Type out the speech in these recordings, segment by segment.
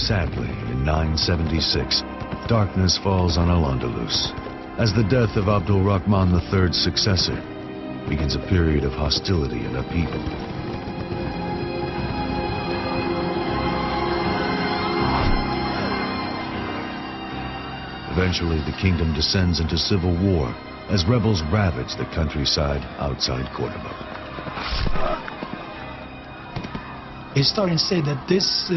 Sadly, in 976, darkness falls on Al-Àndalus as the death of Abdul Rahman III's successor begins a period of hostility and upheaval. Eventually, the kingdom descends into civil war as rebels ravage the countryside outside Cordoba. Historians say that this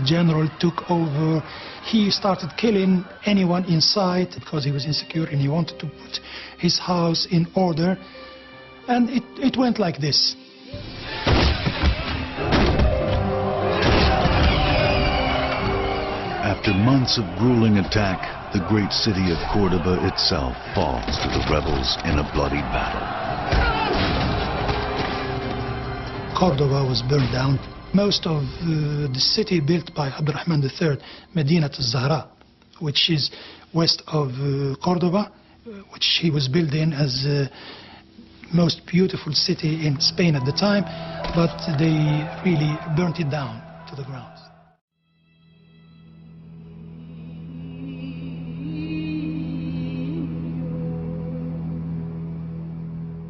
general took over. He started killing anyone in sight because he was insecure and he wanted to put his house in order. And it went like this. After months of grueling attack, the great city of Cordoba itself falls to the rebels in a bloody battle. Cordoba was burned down. Most of the city built by Abdurrahman III, Medinat al-Zahra, which is west of Cordoba, which he was built in as the most beautiful city in Spain at the time, but they really burnt it down to the ground.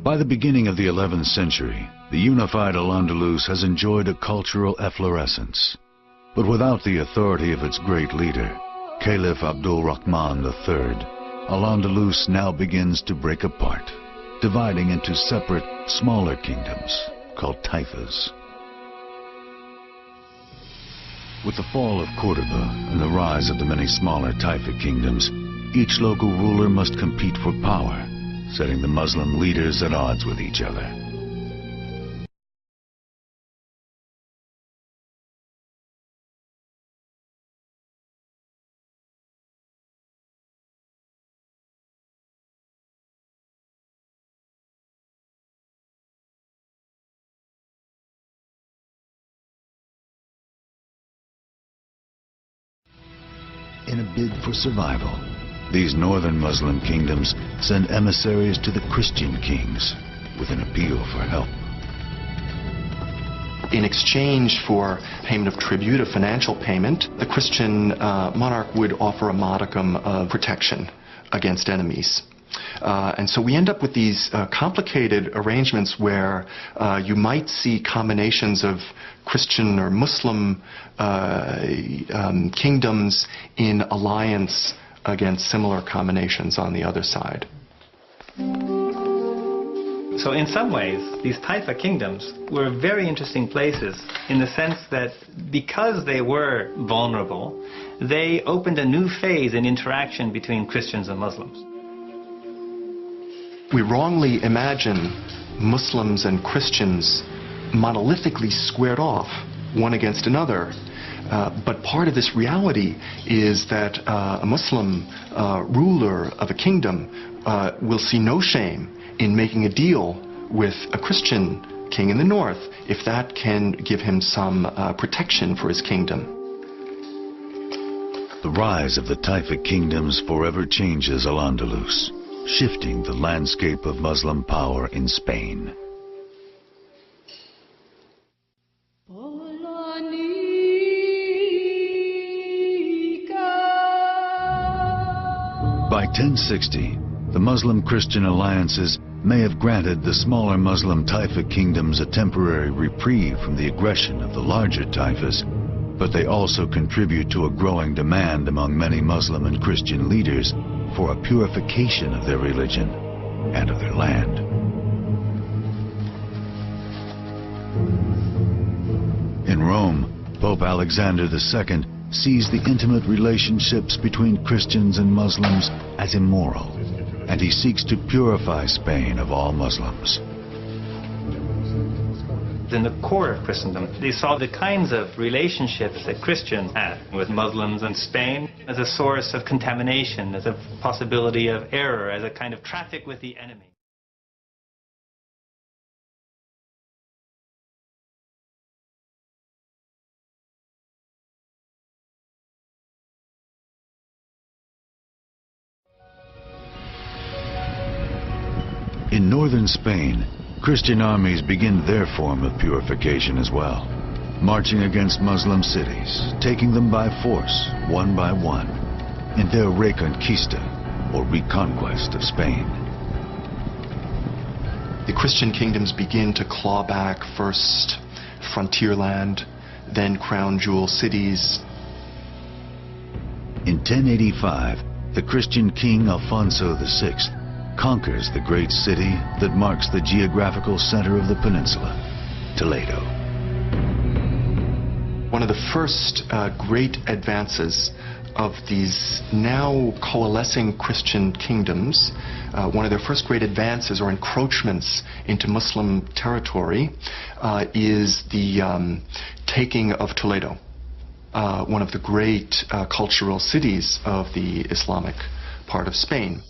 By the beginning of the 11th century, the unified Al-Àndalus has enjoyed a cultural efflorescence. But without the authority of its great leader, Caliph Abdul Rahman III, Al-Àndalus now begins to break apart, dividing into separate, smaller kingdoms called Taifes. With the fall of Cordoba and the rise of the many smaller Taifa kingdoms, each local ruler must compete for power, setting the Muslim leaders at odds with each other. In a bid for survival, these northern Muslim kingdoms send emissaries to the Christian kings with an appeal for help. In exchange for payment of tribute, a financial payment, the Christian monarch would offer a modicum of protection against enemies. And so we end up with these complicated arrangements where you might see combinations of Christian or Muslim kingdoms in alliance against similar combinations on the other side. So in some ways, these Taifa kingdoms were very interesting places in the sense that because they were vulnerable, they opened a new phase in interaction between Christians and Muslims. We wrongly imagine Muslims and Christians monolithically squared off, one against another. But part of this reality is that a Muslim ruler of a kingdom will see no shame in making a deal with a Christian king in the north if that can give him some protection for his kingdom. The rise of the Taifa kingdoms forever changes Al-Àndalus, shifting the landscape of Muslim power in Spain. By 1060, the Muslim-Christian alliances may have granted the smaller Muslim Taifa kingdoms a temporary reprieve from the aggression of the larger Taifas, but they also contribute to a growing demand among many Muslim and Christian leaders for a purification of their religion and of their land. In Rome, Pope Alexander II sees the intimate relationships between Christians and Muslims as immoral, and he seeks to purify Spain of all Muslims. In the core of Christendom, they saw the kinds of relationships that Christians had with Muslims in Spain as a source of contamination, as a possibility of error, as a kind of traffic with the enemy. In northern Spain, Christian armies begin their form of purification as well. marching against Muslim cities, taking them by force, one by one, in their reconquista, or reconquest of Spain. The Christian kingdoms begin to claw back first frontier land, then crown jewel cities. In 1085, the Christian king Alfonso VI conquers the great city that marks the geographical center of the peninsula, Toledo. One of the first great advances of these now coalescing Christian kingdoms, one of their first great advances or encroachments into Muslim territory is the taking of Toledo, one of the great cultural cities of the Islamic part of Spain.